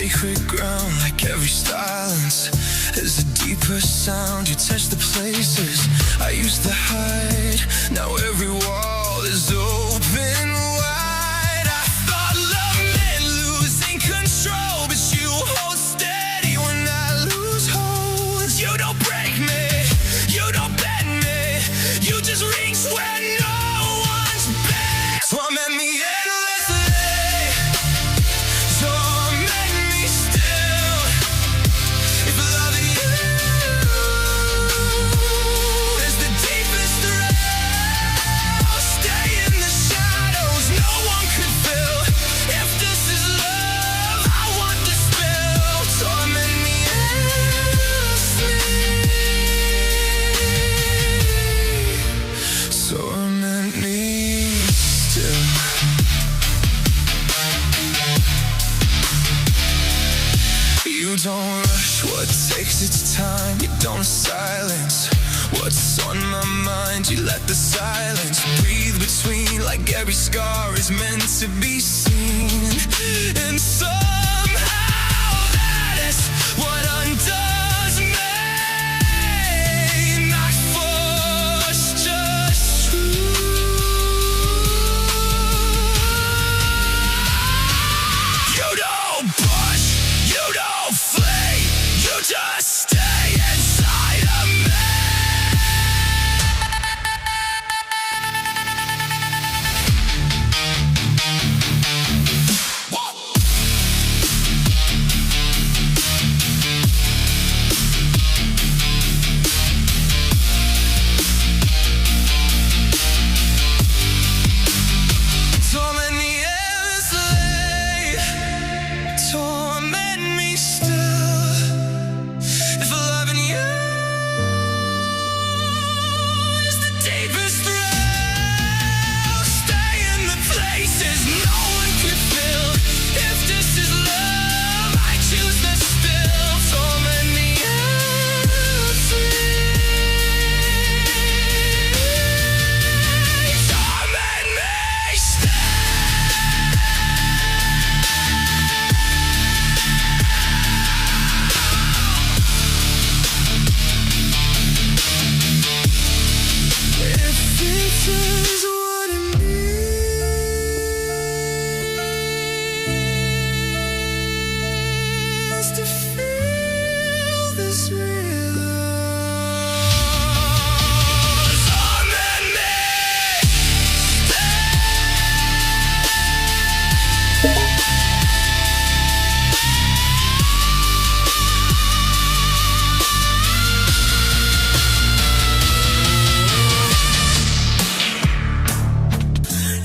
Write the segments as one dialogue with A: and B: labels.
A: sacred ground, like every silence is a deeper sound. You touch the places I used to hide. Now every wall is open wide. I thought love meant losing control, but you hold steady when I lose hold. You don't break me, you don't bend me, you just reach where no one's been. Torment me endlessly, torment me still. If loving you is the deepest thrill, I'll stay in the shadows no one could fill. If this is love, I want the spill. Torment me endlessly, torment me still. You don't rush what takes its time. You don't silence what's on my mind. You let the silence breathe between, like every scar is meant to be seen. And somehow that is what undoes me. Not force, just truth. You don't push, you don't flee, you just stay inside of me. Torment me endlessly, torment me still. If loving you is the deepest thrill, stay in the places no one could fill. If this is love, I choose the spill. Torment me endlessly, torment me still. If this is what it means to feel this real love, torment me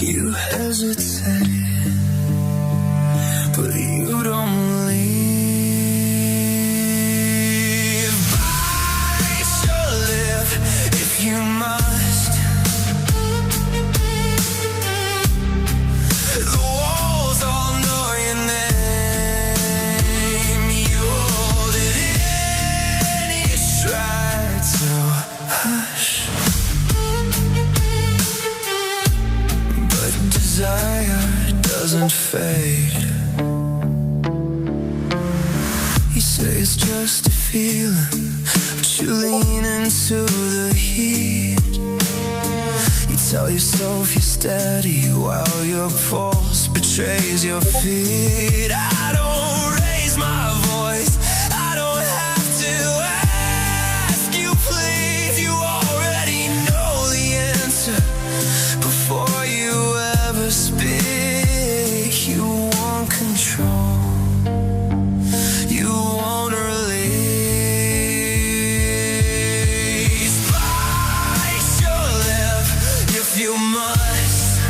A: You hesitate, but you don't leave. Bite your lip if you must. The walls all know your name. You hold it in, you try to hush, but desire doesn't fade. You say it's just a feeling, but you lean into the heat. You tell yourself you're steady while your pulse betrays your feet. I don't raise my voice, I don't have to ask you, please. You already know the answer before you ever speak. You want control, you won't release. Bite your lip if you must.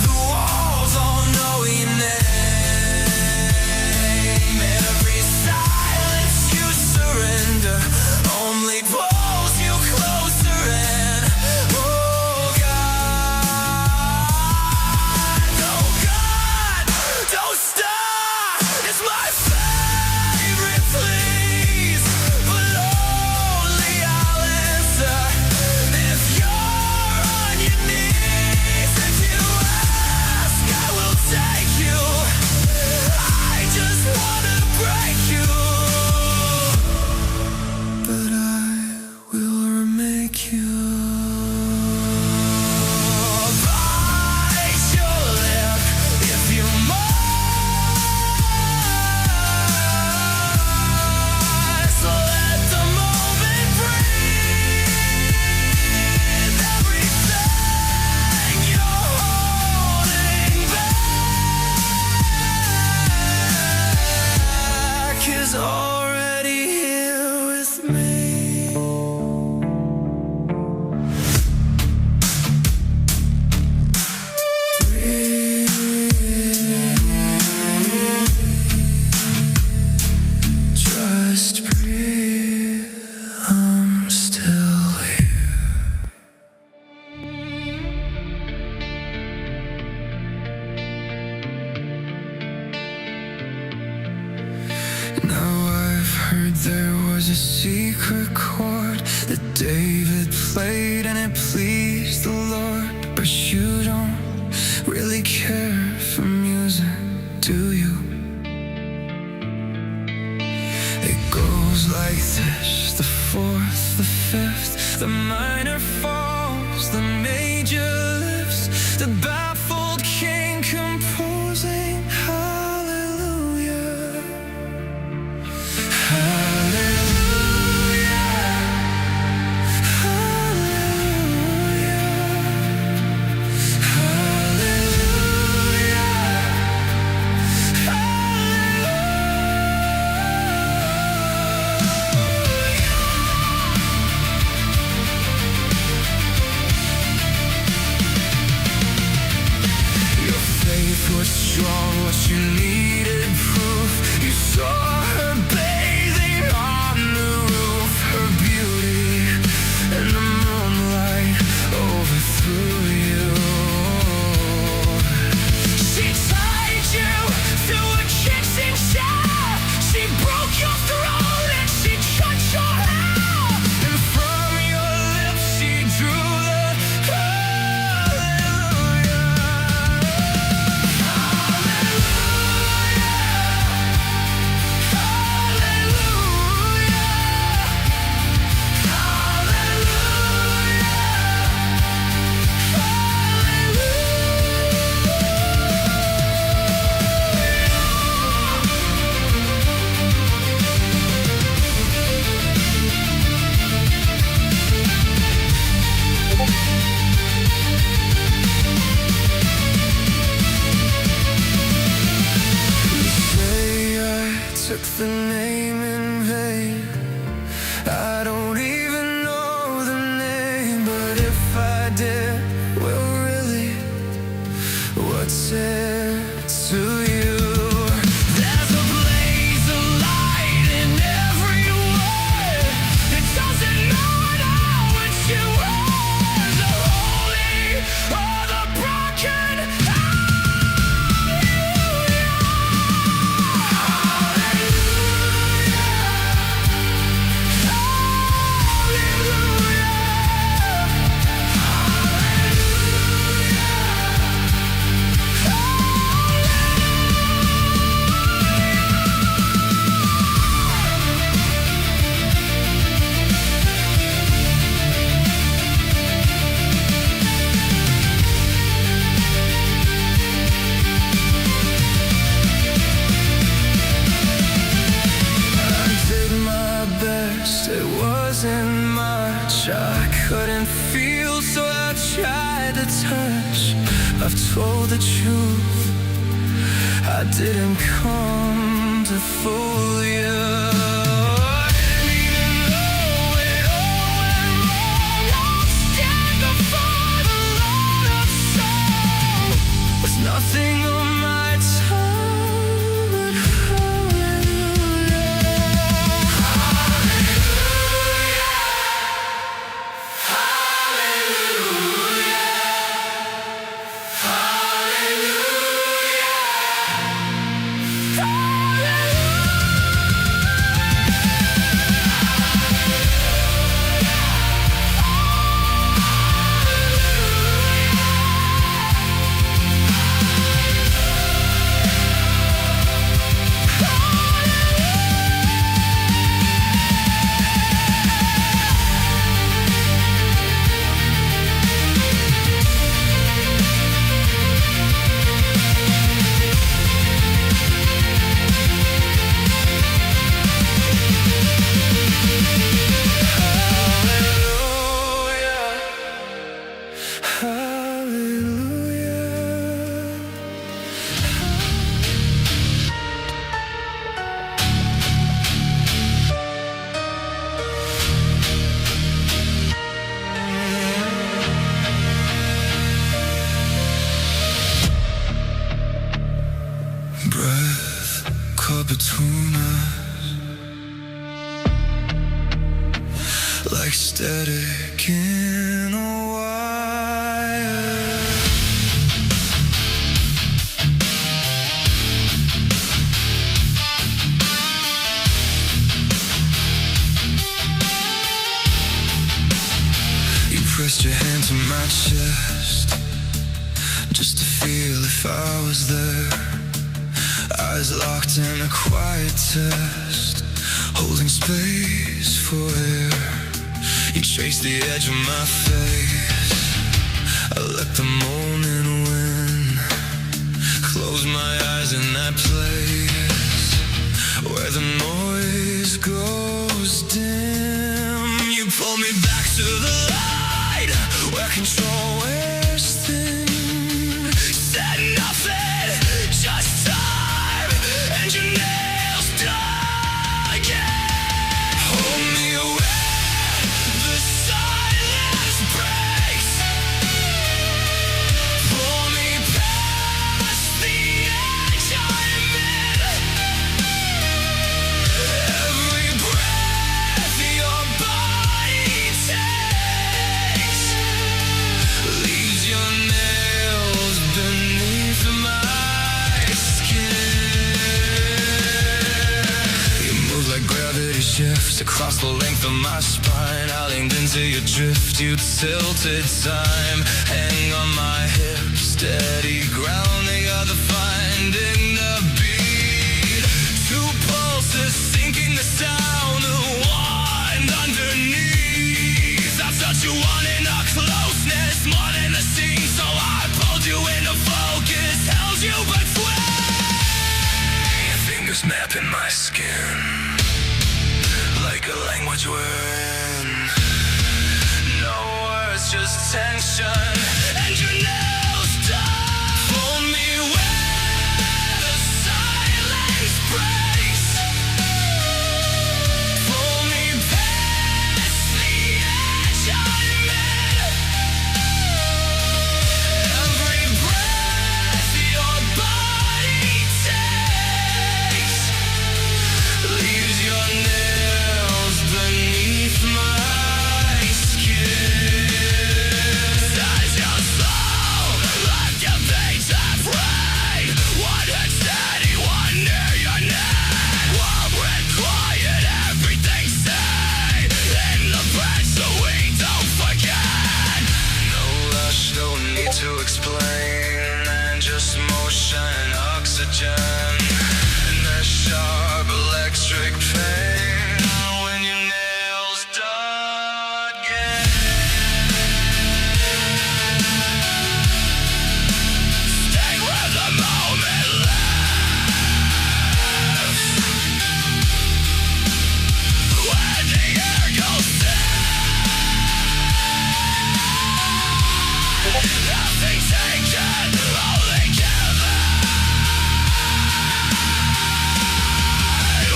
A: The wall is already here with me. Breathe. Just breathe. I'm still here. Now I've heard there was a secret chord that David played and it pleased the Lord. But you don't really care for music, do you? It goes like this: the fourth, the fifth, the minor falls, the major lifts, the baffled king composing hallelujah. Hallelujah, hallelujah, hallelujah, hallelujah. Your faith was strong, what you needed proof. You saw her bathing on the roof, her beauty and the moonlight overthrew you. She tied you to a kitchen chair, she broke your throat and she cut your hair, and from your lips she drew the hallelujah. Took the name in vain. I don't even know the name, but if I did, well, really, what's it to you? There's a blaze of light in every word. It doesn't matter which you are, the holy or the broken. It wasn't much, I couldn't feel, so I tried to touch. I've told the truth, I didn't come to fool you. And even though it all went wrong, I'll stand before the Lord of song with nothing on my tongue but hallelujah. promise, like static in a wire. You pressed your hand to my chest, just to feel if I was there. Eyes locked in a quiet test, holding space for air. You traced the edge of my face, I let the moment win. Close my eyes in that place where the noise goes dim. You pull me back to the light, where control wears thin. Said nothing, just time, and your nails dug in. Hold me where the silence breaks, pull me past the edge I'm in. Every breath your body takes leaves your nails beneath my skin. You move like gravity shifts across the length of my spine. I leaned into your drift, you tilted time. Hang on my hip, steady ground, the other finding the beat. Two pulses sinking the sound, the one underneath. I touch you one in a closeness, one in the scene. So I pulled you into focus, held you between. Fingers mapping my skin, like a language we're in. No words, just tension, and your nails done. Pull me where the silence breaks, pull me past the edge I'm in. Every breath your body takes leaves your nails beneath my skin. As you slow, left your veins and frayed. One head steady, one near your neck. While we're quiet, everything said in the back so we don't forget. No rush, no need to explain, and just motion, oxygen, and that sharp electric pain when your nails dug in. Stay where the moment lives, when the air goes thin. Nothing taken, only given.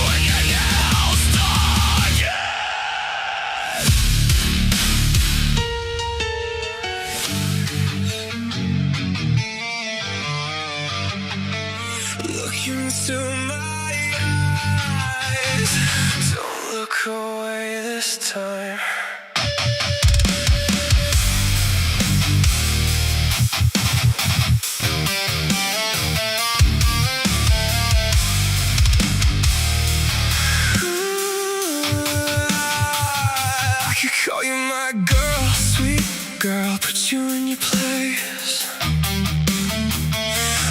A: When your nails dug in. Look into my eyes, don't look away this time. I could call you my girl, sweet girl, put you in your place.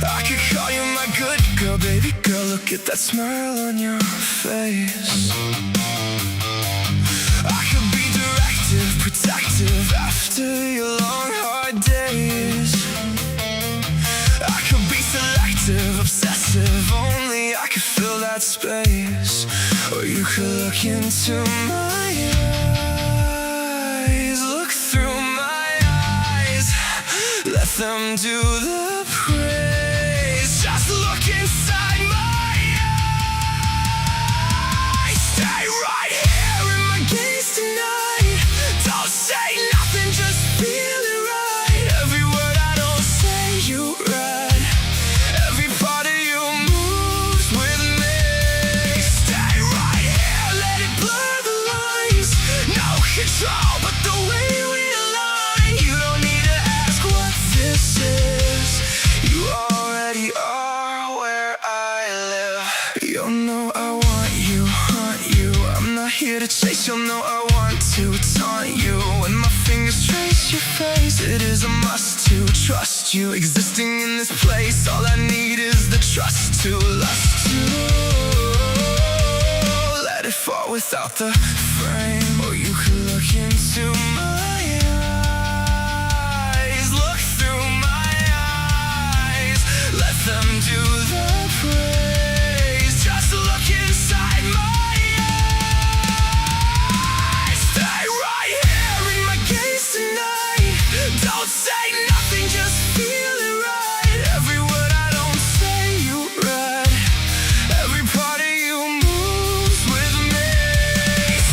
A: I could call you my good girl, baby girl, look at that smile on your face. I could be directive, protective after your long hard days. I could be selective, obsessive, only I could fill that space. Or you could look into my eyes, look through my eyes, let them do the praise. Just look inside my eyes, stay right here in my gaze tonight. Don't say nothing, just feel it right. Every word I don't say you read, every part of you moves with me. know I want you, hunt you. I'm not here to chase, you'll know I want to taunt you. When my fingers trace your face, it is a must to trust you. Existing in this place, all I need is the trust to lust to. Let it fall without the frame, or you could look into my eyes. Look through my eyes, let them do the praise. Just look inside my eyes. Stay right here in my gaze tonight. Don't say nothing, just feel it right. Every word I don't say you read. Every part of you moves with me.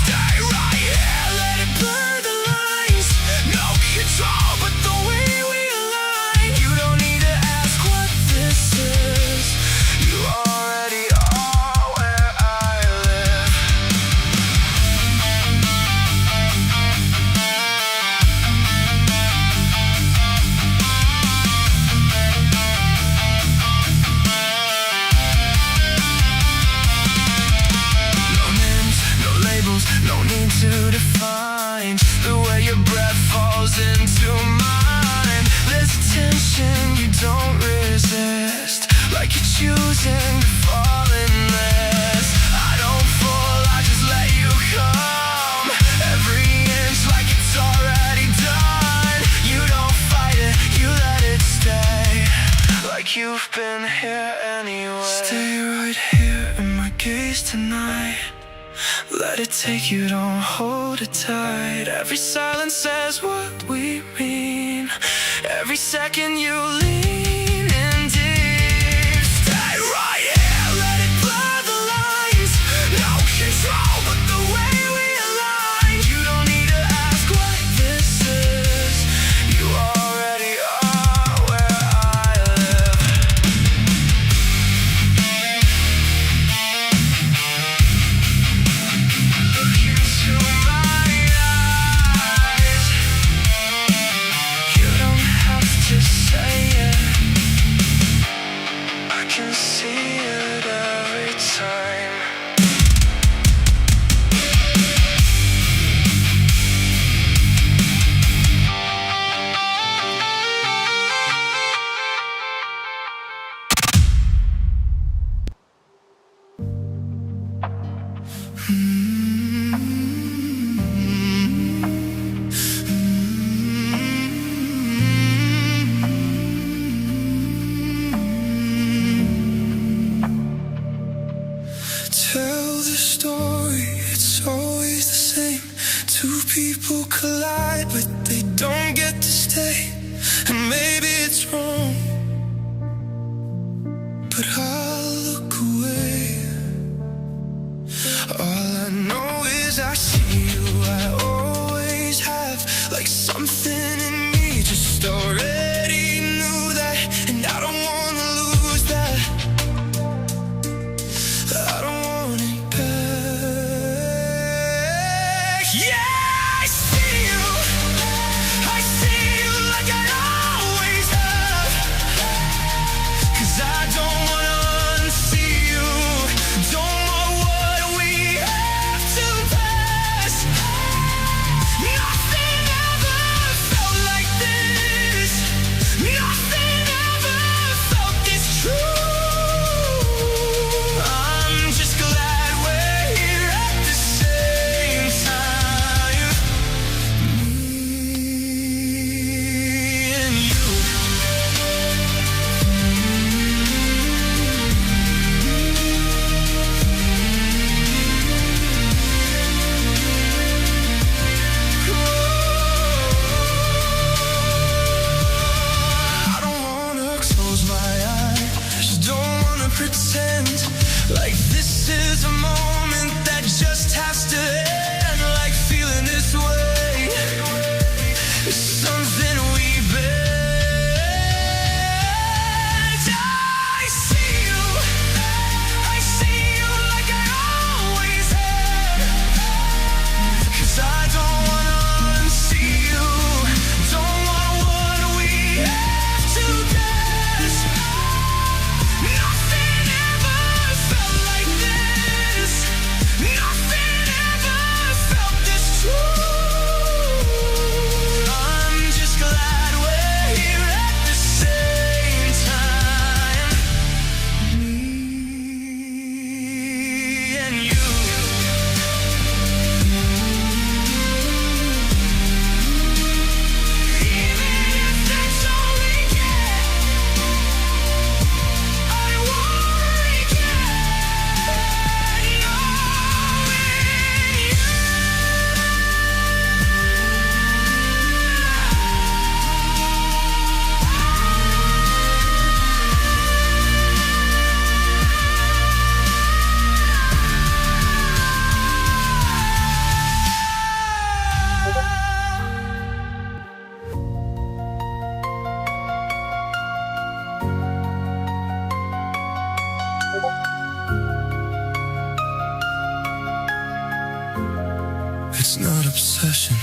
A: Stay right here, let it blur the lines. No control but the way we align. You don't need to ask what this is. You already are where I live. No names, no labels, no need to define the way your breath falls into mine. There's tension you don't resist, like you're choosing to fall in this. I don't fall, I just let you come. Every inch like it's already done. You don't fight it, you let it stay, like you've been here anyway. Stay right here in my gaze tonight. Let it take you, don't hold it tight. Every silence says what we mean. Every second you lean in deep. Stay right here, let it blur the lines. No control but the way we align. You don't need to ask what this is. You already are where I live. Look into my eyes. You don't have to say it. I can see it every time. Tell the story, it's always the same. Two people collide, but they don't get to stay. And maybe it's wrong, but I'll look away. All I know is I see you, I always have. Like something in me just already knew that. And I don't wanna lose that. I don't want it back. Yeah, I see you. I see you like I always have. 'Cause I don't wanna unsee you. Don't want what we have to pass. obsession.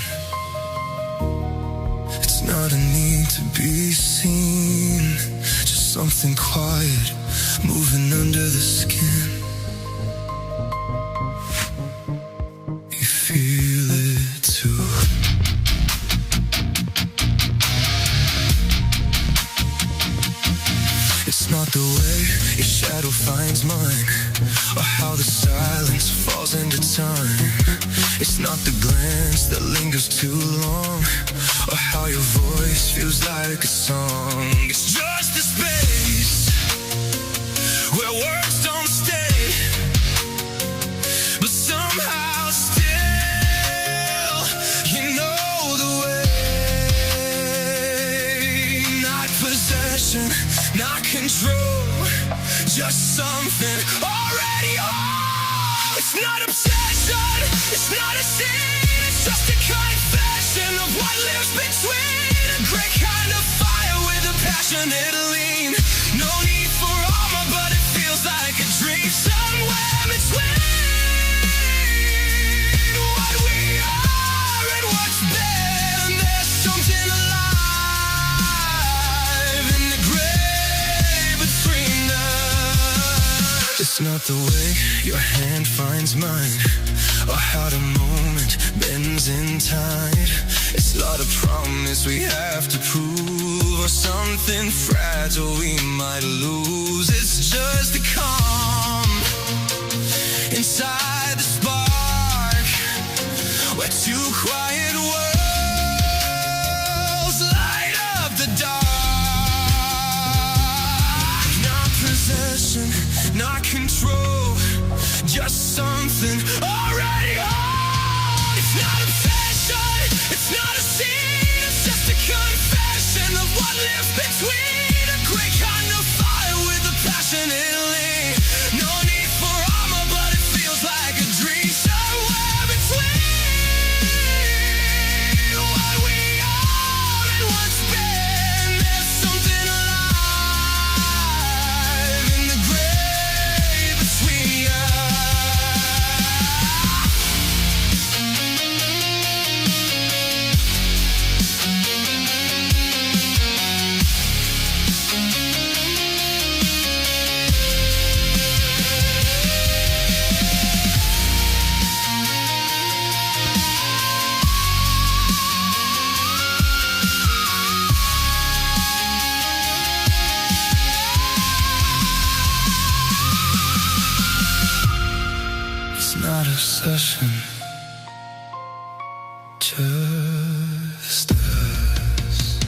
A: It's not a need to be seen, just something quiet moving under the skin. You feel it too. It's not the way your shadow finds mine, or how the silence falls into time. It's not the glance that lingers too long, or how your voice feels like a song. It's just the space where words don't stay, but somehow still you know the way. Not possession, not control, just something already on. It's not obsession, it's not a sin, it's just a confession of what lives between. A great kind of fire with a passionate lean. No need for armor, but it feels like a dream. Somewhere between what we are and what's been, there's something alive in the gray between us. It's not the way your hand finds mine, or how the moment bends in tide. It's not a promise we have to prove, or something fragile we might lose. It's just the calm inside the spark, where two quiet worlds light up the dark. Not possession, not control, just something already on. It's not obsession, it's not a sin, it's just a confession of what lives between. A great kind of fire with a passionate lean. No need for armor, but it feels like a dream. Somewhere between what we are and what's been, there's something alive in the gray between us. It's not obsession, just us.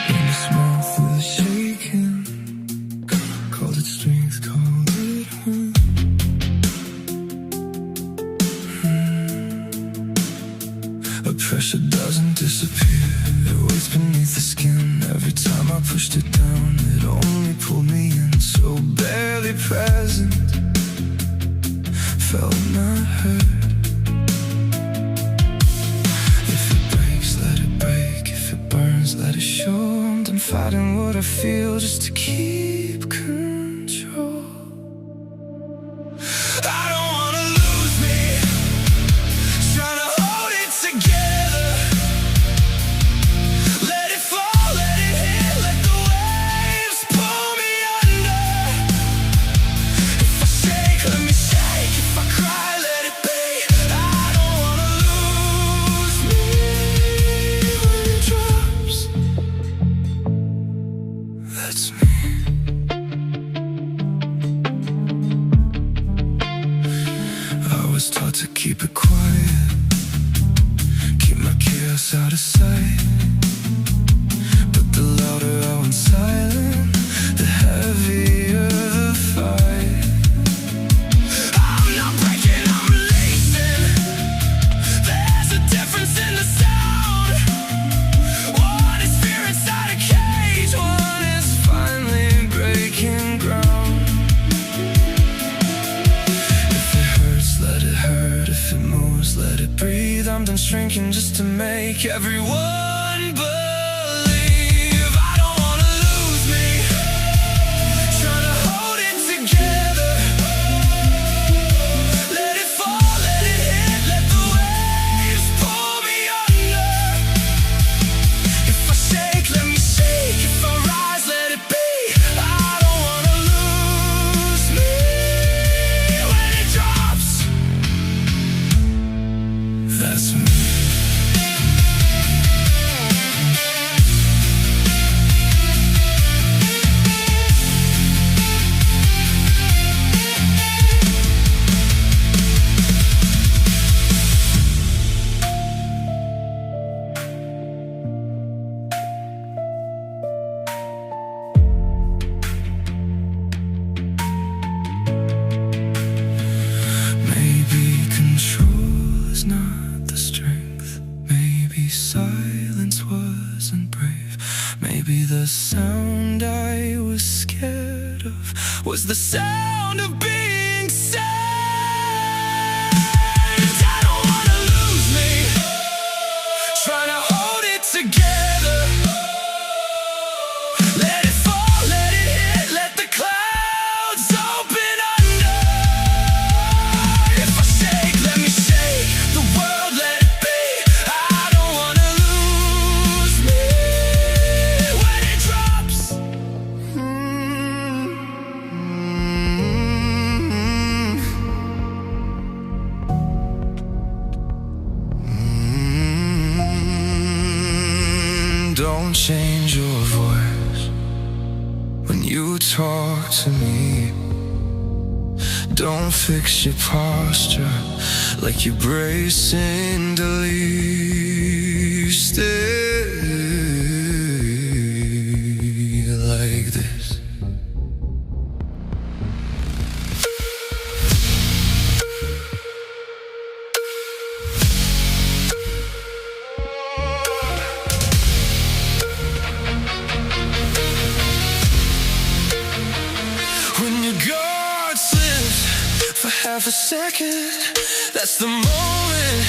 A: When it's small, feel it shaking. Call it strength, call it home. The pressure doesn't disappear, it waits beneath the skin. Every time I pushed it down, it only pulled me in. So barely present, felt not heard. If it breaks, let it break. If it burns, let it show. I'm done fighting what I feel just to keep control. I don't wanna lose me, trying to hold it together. Let it fall, let it hit, let the waves pull me under. If I shake, let me shake. If I cry, let it be. I don't wanna lose me when it drops. That's me. I was taught to keep it quiet, keep my chaos out of sight. But the louder I went silent, the heavier the fight. I'm not breaking, I'm releasing. There's a difference in the sound. One is fear inside a cage, one is finally breaking ground. If it hurts, let it hurt. If it moves, let it breathe. I'm done shrinking just to make everyone believe. was the sound of being saved. I don't wanna lose me, trying to hold it together. Let it fall, let it hit, let the clouds open under. If I shake, let me shake the world, let it be. I don't wanna lose me when it drops. Don't change your voice when you talk to me. Don't fix your posture like you're bracing to leave. Stay like this. When your guard slips for half a second, that's the moment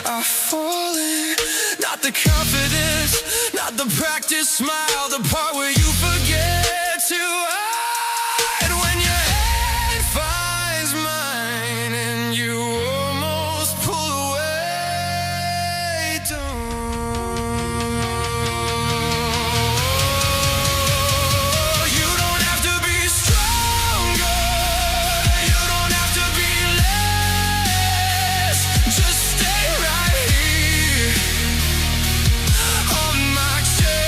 A: I fall in. Not the confidence, not the practice smile, the part where you forget to hide. When your hand finds mine and you almost pull away, you don't have to be stronger, you don't have to be less. Just stay right here on my chest.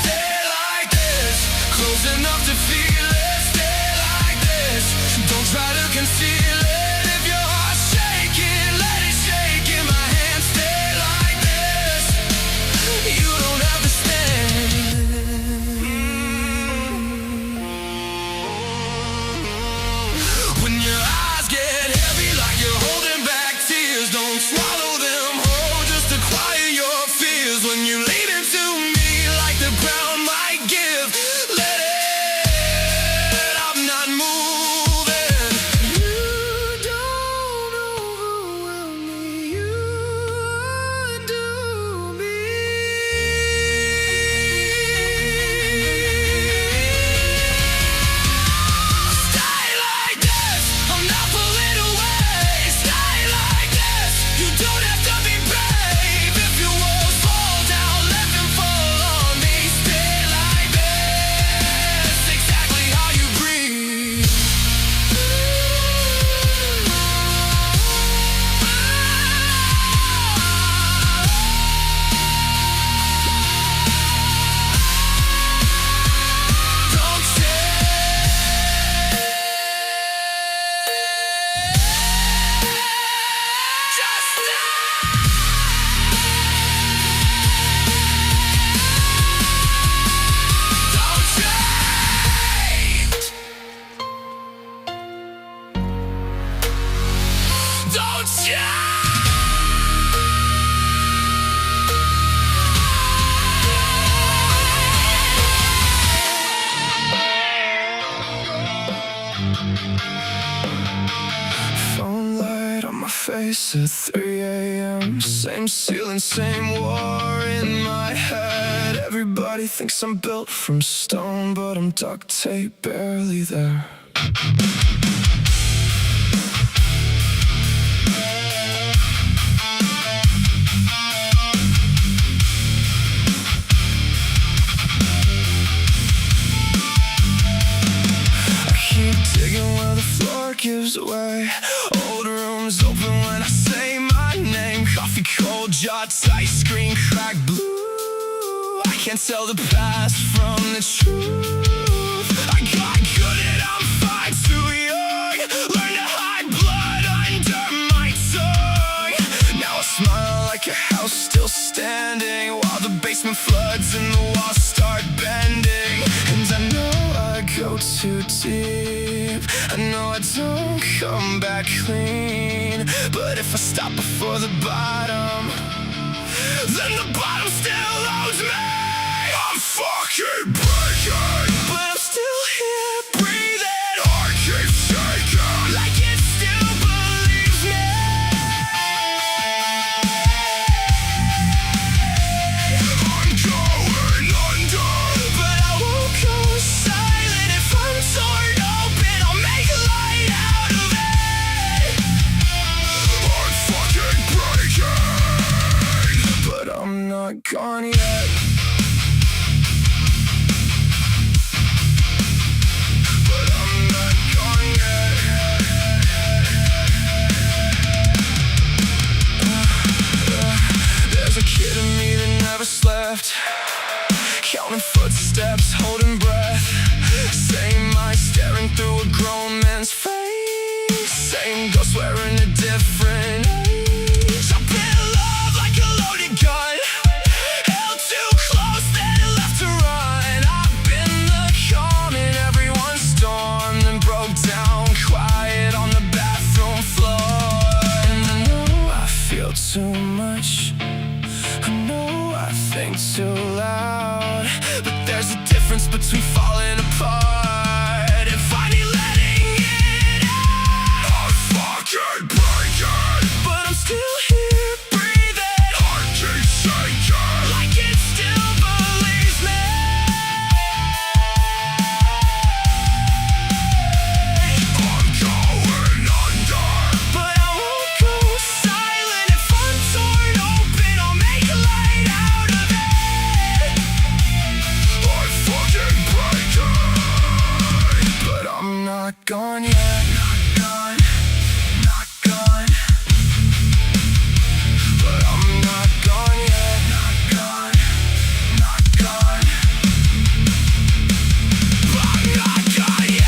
A: Stay like this, close enough to feel it. Stay like this, don't try to conceal it. If your heart's shaking, let it shake in my hands. Stay like this, you don't have to stand. When your eyes get heavy like you're holding back tears, don't swallow them whole just to quiet your fears. When you lean into me like the ground might give, let it, I'm not moving. You don't overwhelm me, you undo me. Stay like this, I'm not pulling away. Stay like this, you don't have to be brave. If your walls fall down, let them fall on me. Stay like this, exactly how you breathe. Don't just don't change. Don't Phone light on my face at 3 a.m. Same ceiling, same war in my head. Everybody thinks I'm built from stone, but I'm duct tape, barely there. I keep digging where the floor gives way. Old rooms open when I say my name. Coffee cold, jaws, ice cream, crack blue. I can't tell the past from the truth. I got good and I'm fine, too young. Learn to hide blood under my tongue. Now I smile like a house still standing while the basement floods and the walls start bending. And I know I go too deep, I know I don't come back clean. But if I stop before the bottom, then the bottom still owes me. I'm fucking breaking, but I'm still here. not gone yet. But I'm not gone yet. There's a kid in me that never slept, counting footsteps, holding breath. Same eyes staring through a grown man's face. Same ghost wearing a different age. I've been loved like a loaded gun, held too close, then left to run. I've been the calm in everyone's storm, then broke down quiet on the bathroom floor. And I know I feel too much, I know I think too loud, but there's a difference between falling apart and finally letting it out. I'm fucking breaking, but I'm still here breathing. Heart keeps shaking, like it still believes me. I'm going under, but I won't go silent. If I'm torn open, I'll make light out of it. I'm fucking breaking, but I'm not gone yet. Not gone, not gone. But I'm not gone yet. Not gone, not gone. But I'm not gone yet.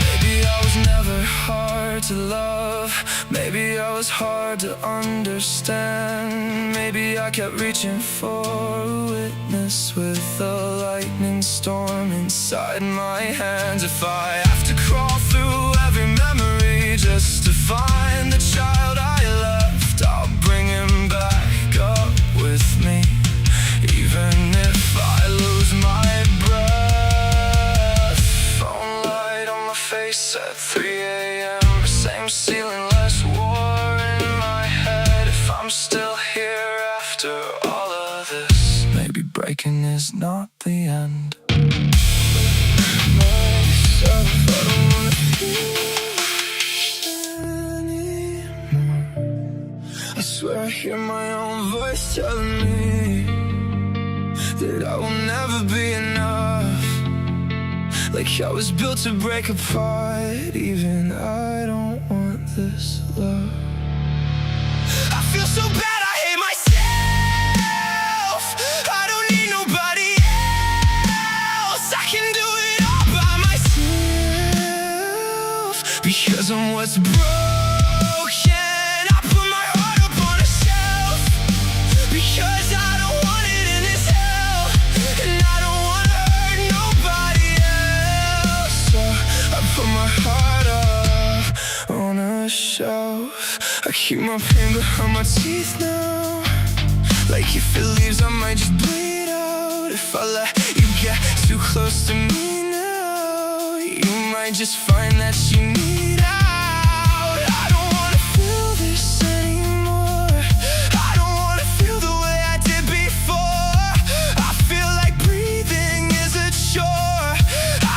A: Maybe I was never hard to love, maybe I was hard to understand. Maybe I kept reaching for a witness with a lightning storm inside my hands. If I have to crawl through every memory just to find the child I left, I'll bring him back up with me, even if I lose my breath. Phone light on my face at 3 a.m. Same ceiling, less war in my head. If I'm still here after all of this, maybe breaking is not the end. Myself, I don't wanna feel anymore. I swear I hear my own voice telling me that I will never be enough. Like I was built to break apart. Even I don't want this love. I feel so bad, I hate myself. I don't need nobody else. I can do it all by myself, because I'm what's broken. I put my heart up on a shelf, because I don't want it in this hell, and I don't wanna hurt nobody else. So I put my heart up on a shelf. I keep my pain behind my teeth now. Like if it leaves, I might just bleed out. If I let you get too close to me now, you might just find that you need out. I don't wanna feel this anymore. I don't wanna feel the way I did before. I feel like breathing is a chore.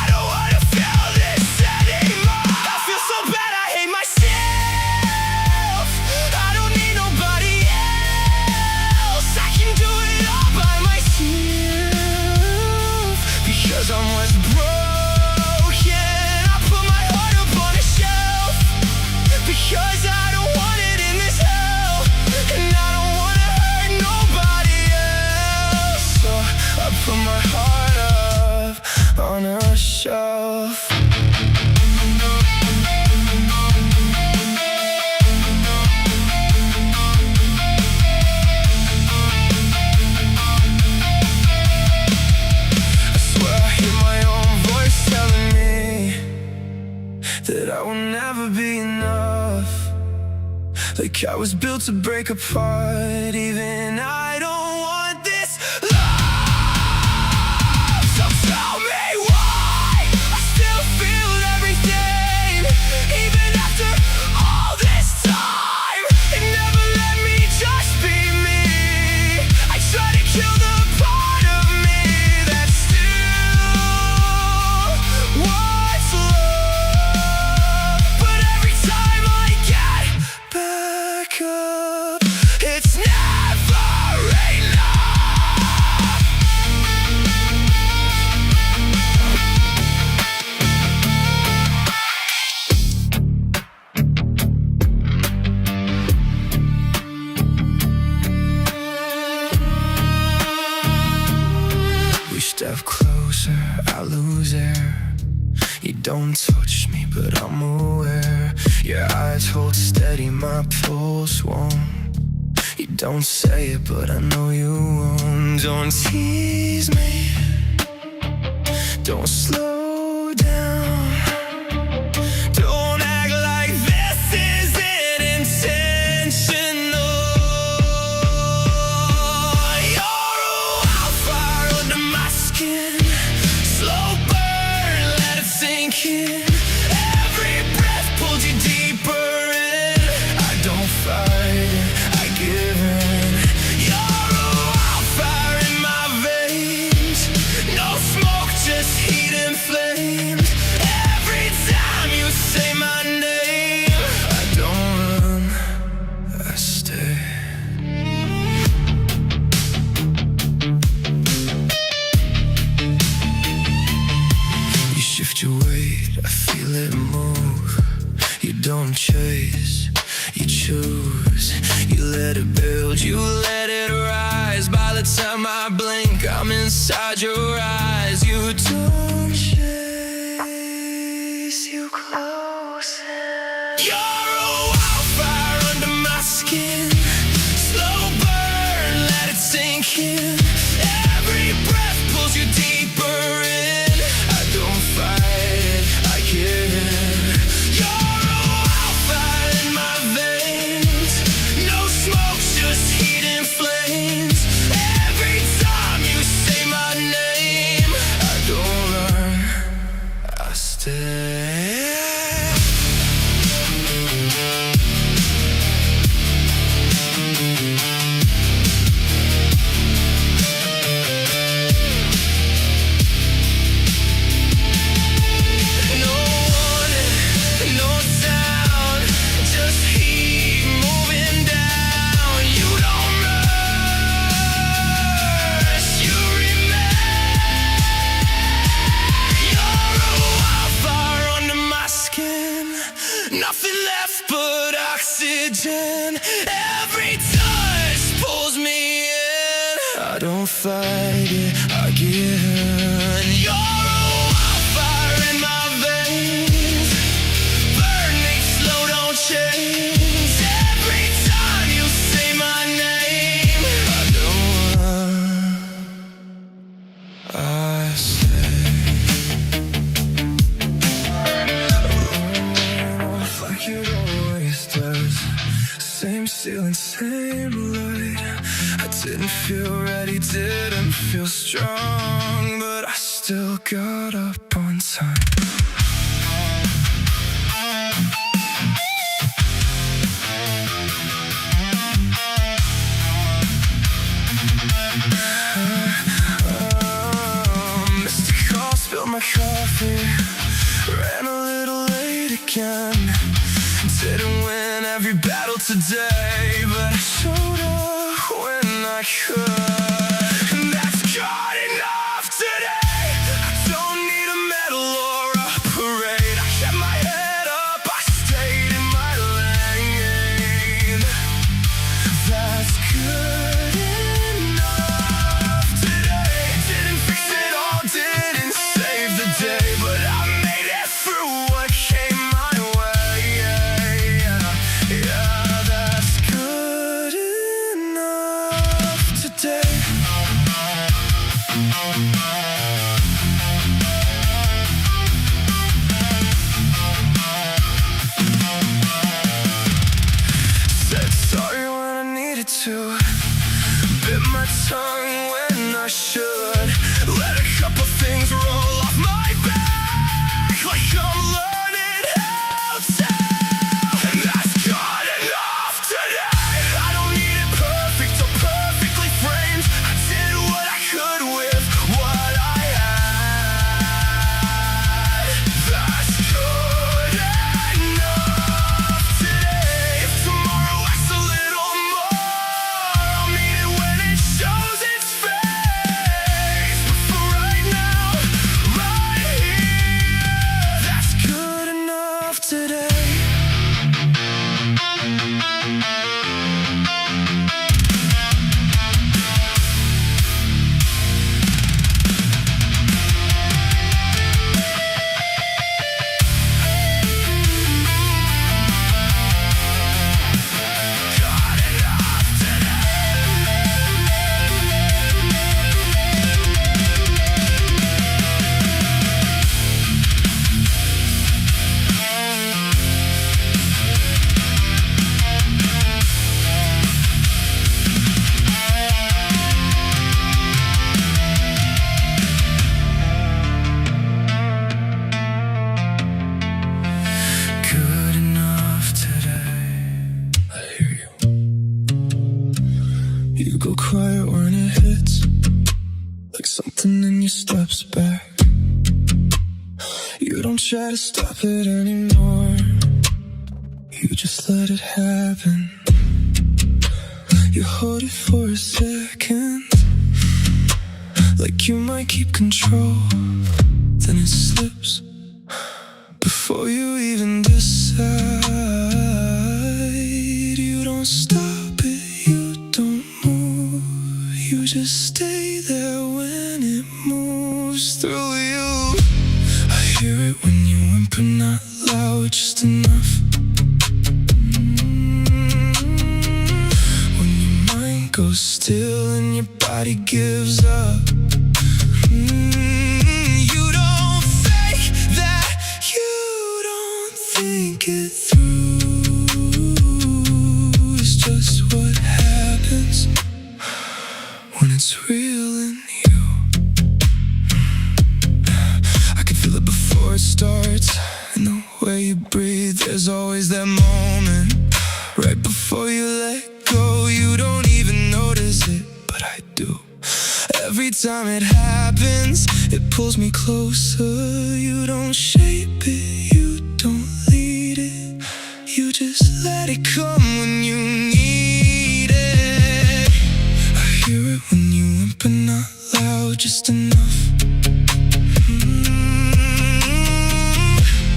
A: I don't wanna feel this anymore. I feel so bad, I hate myself. I don't need nobody else. I can do it all by myself, because I'm what's broken. I put my heart up on a shelf, because I don't want it in this hell, and I don't wanna hurt nobody else. So I put my heart up on a shelf. I swear I hear my own voice telling me that I will never be enough. Like I was built to break apart. Even I don't want this love. So tell me why I still feel everything, even after all this time. It never let me just be me. I try to kill the part of me that's still don't touch me, but I'm aware. Your eyes hold steady, my pulse won't. You don't say it, but I know you won't. Don't tease me, don't slow down. Don't act like this isn't intentional. You're a wildfire under my skin. Slow burn, let it sink in. Every breath pulls you deeper in. I don't fight it, I give in. You're a wildfire in my veins. No smoke, just heat and flames. Every time you say my name, I don't run, I stay. You shift your weight, I feel it move. You don't chase, you choose. You let it build, you let it rise. By the time I blink, I'm inside your eyes. You don't chase, you close in. You're a wildfire under my skin. Slow burn, let it sink in. Every breath pulls you deeper in. I don't fight it, I give in. You're a wildfire in my veins. No smoke, just heat and flames. Every time you say my name, I don't run, I stay. No warning, no sound, just heat moving down. You don't rush, you remain. You're a wildfire under my skin. Nothing left but oxygen. Every touch pulls me in. I don't fight it, I give in. You're a wildfire in my veins. Burning slow, don't change. Every time you say my name, I don't run, I stay. Like it always does. Same ceiling, same light. I didn't feel ready, didn't feel strong, but I still got up on time. Missed a call, spilled my coffee. Ran a little late again. Didn't win every battle today, but I showed up when I could. And that's good enough today. I don't need a medal or a parade. I kept my head up, I stayed in my lane. That's good enough today. Didn't fix it all, didn't save the day, but I made it through what came my way. Yeah, that's good enough today. Said sorry when I needed to. Bit my tongue when I should. Let a couple things roll off my back like I'm learning how to. And that's good enough today. I don't need it perfect or perfectly framed. I did what I could with what I had. That's good enough today. If tomorrow acts a little more, I'll mean it when it shows its face. and then you steps back. You don't try to stop it anymore. You just let it happen. You hold it for a second, like you might keep control. Then it slips before you even decide. You don't stop it, you don't move. You just stay there when it moves through you. I hear it when you whimper, not loud, just enough. When your mind goes still and your body gives up. You don't fake that, you don't think it through. It's just what happens when it's real in you. I can feel it before it starts, in the way you breathe. There's always that moment right before you let go. You don't even notice it, but I do. Every time it happens, it pulls me closer. You don't shape it, you don't lead it. You just let it come when you need it. I hear it when you whimper, not loud, just enough.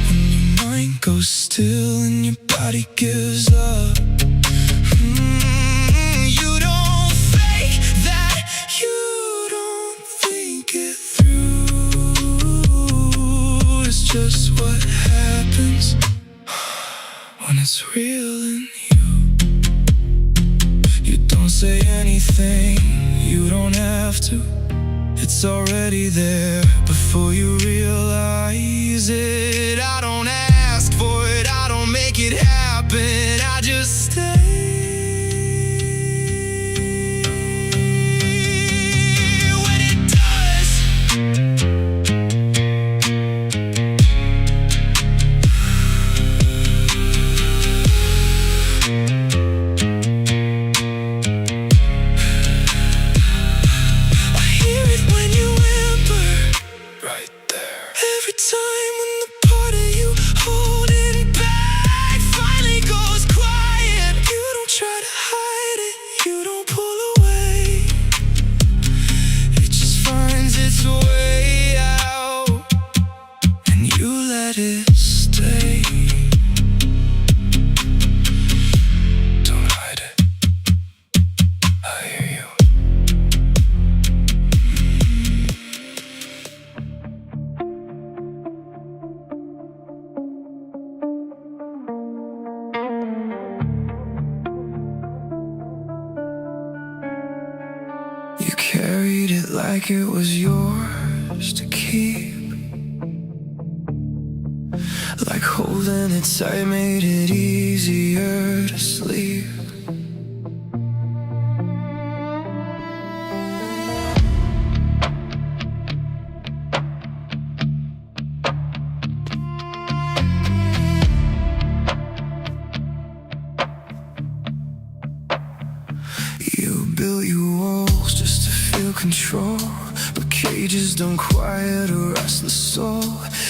A: When your mind goes still and your body gives up. You don't fake that, you don't think it through. It's just what happens when it's real in you. You don't say anything, you don't have to. It's already there before you realize it. I don't ask for it, I don't make it happen, I just stay. When it does, I hear it when you whimper, right there. Every time when the part of you holding back finally goes quiet. You don't try to hide it, you don't pull away. It just finds its way out, and you let it stay. Don't hide it, I hear you. You carried it like it was yours to keep. Like holding it tight made it easier to sleep. You built your walls just to feel control, but cages don't quiet a restless soul.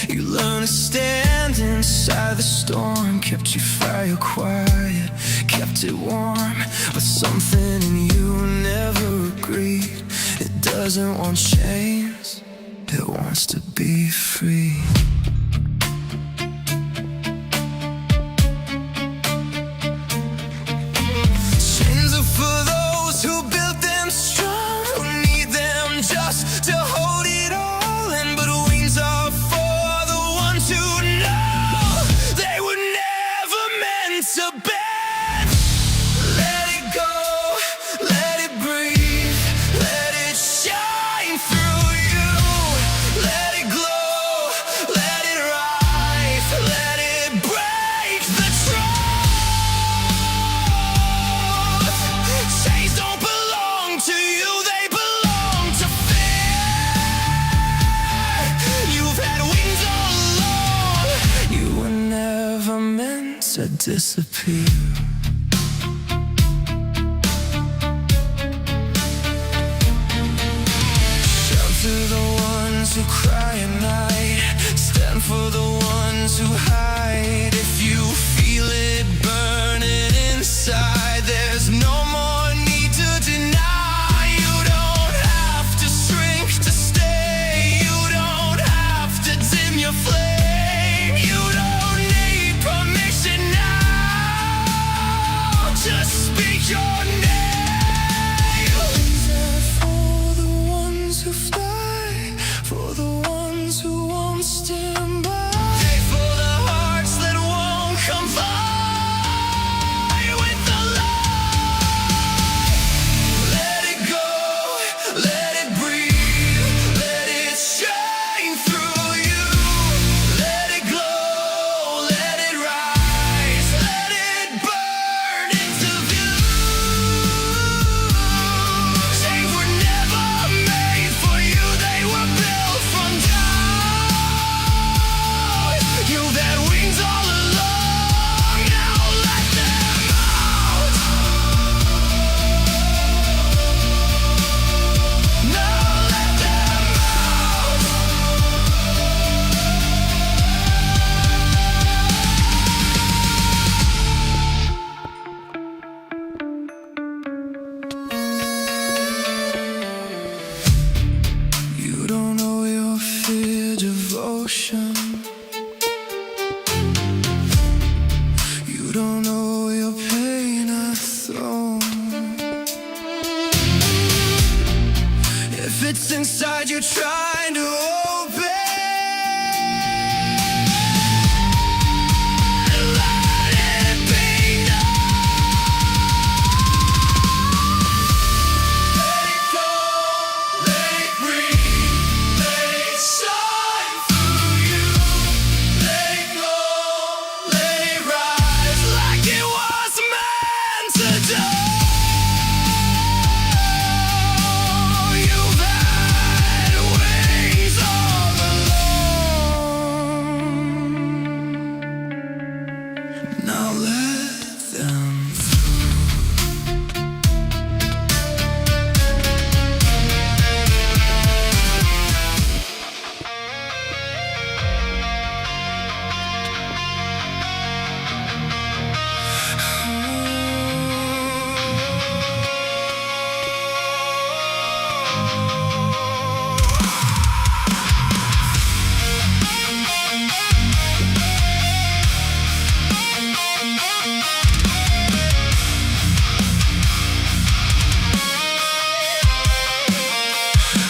A: You learn to stand inside the storm, kept your fire quiet, kept it warm. But something in you never agreed. It doesn't want chains, it wants to be free. Chains are for those who built them strong, who need them just to hold it all in. But wings are for the ones who know they were never meant to bend. Let it go, let it breathe, let it shine through you. Let it glow, let it rise, let it break the truth. Chains don't belong to you, they belong to fear. You've had wings all along, you were never meant to disappear. Shout to the ones who cry at night, stand for the ones who hide. If you feel it burning inside, there's no more need to deny. You don't have to shrink to stay. You don't have to dim your flame. You don't need permission now. Just speak your name. For the ones who fly, for the ones who won't stand by. Pay for the hearts that won't come by with the light. Let it go, let it breathe, let it shine through you. Let it glow, let it rise, let it burn into view. Chains were never made for you, they were built from doubt. You've had wings all along, now let them out. Now let them out. You don't know your fear devotion. You don't know your pain a thorn. If it's inside you're trying to open, let it be known. Let it go, let it breathe, let it shine through you. Let it glow, let it rise like it was meant to do. You've had wings all along. Now let them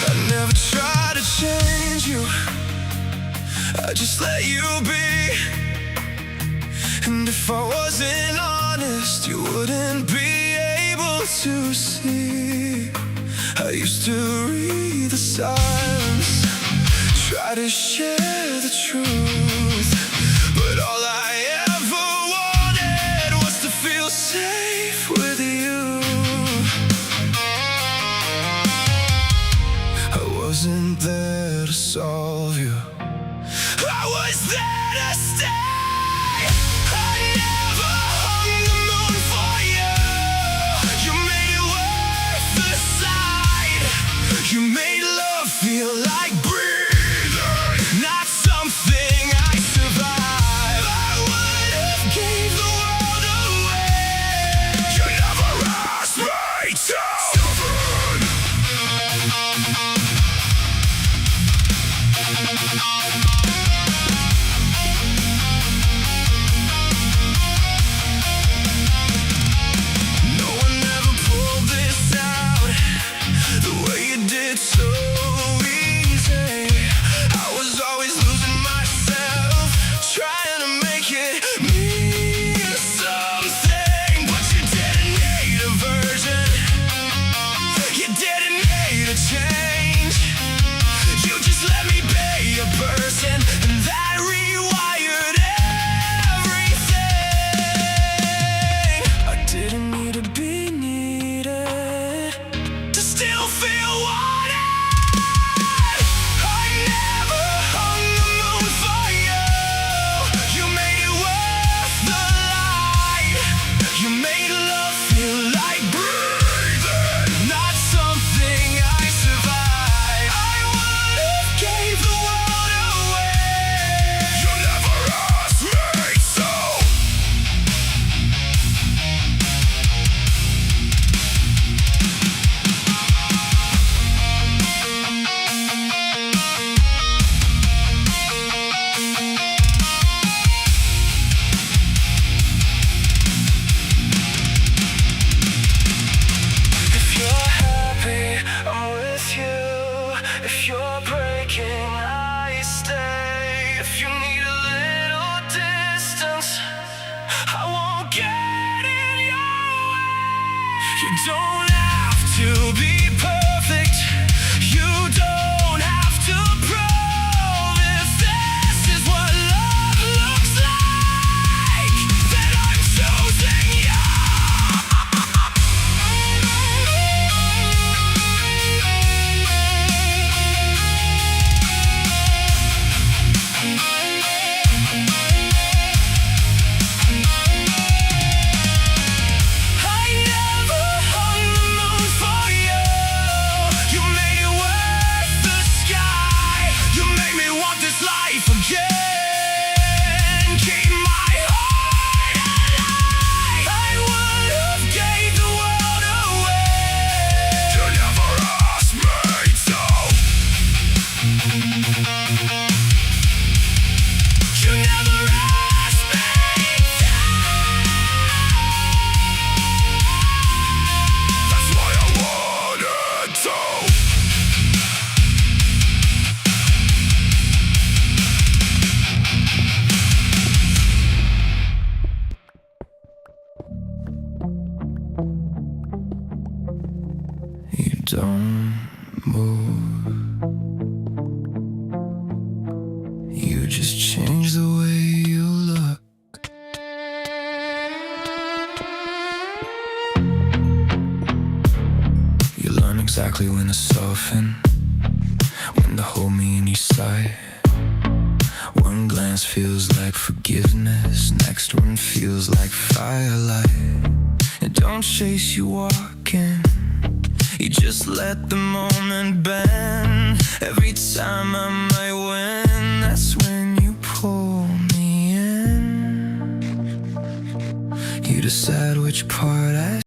A: I never try to change you, I just let you be. And if I wasn't honest, you wouldn't be able to see. I used to read the silence, try to share the truth, but all I ever wanted was to feel safe with you. I wasn't there to solve you, I was there to stay. I never hung the moon for you. You made it worth the sight. You made love feel like breathing, not something I survive. I would have gave the world away. You never asked me to. If you're breaking, I stay. If you need a little distance, I won't get in your way. You don't have to be perfect. You don't have to prove if this is what love looks like, then I'm choosing you. You don't move. You just change the way you look. You learn exactly when to soften, when to hold me in your sight. One glance feels like forgiveness, next one feels like firelight. And don't chase you walking, you just let the moment bend. Every time I might win, that's when you pull me in. You decide which part I